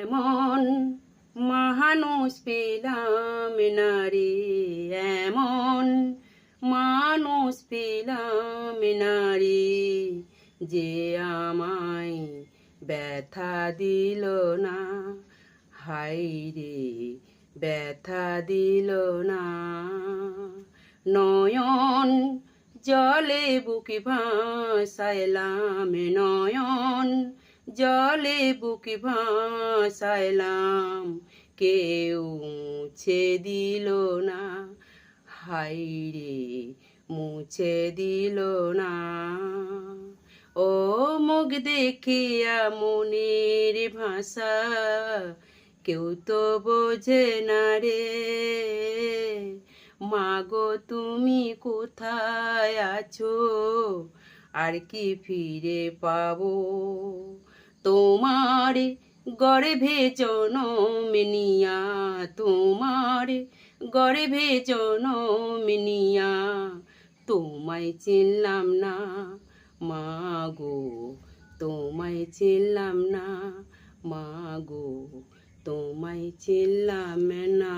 এমন মানুষ পেলাম না রে, এমন মানুষ পেলাম না রে, যে আমায় ব্যথা দিল না, হায় রে ব্যথা দিল না। নয়ন জলে বুকে ভাসাইলাম, নয়ন জলে বুকে ভাসাইলাম, কেউ মুছে দিল না, হায় রে মুছে দিল না। ও মুখ দেখিয়া মনের ভাষা কেউ তো বোঝে না রে, মাগো তুমি কোথায় আছো, আর কি ফিরে পাবো। তোমার গর্ভে জনম নিয়া, তোমার গর্ভে জনম নিয়া, তোমায় চিনলাম না মাগো, তোমায় চিনলাম না মাগো, তোমায় চিনলাম না।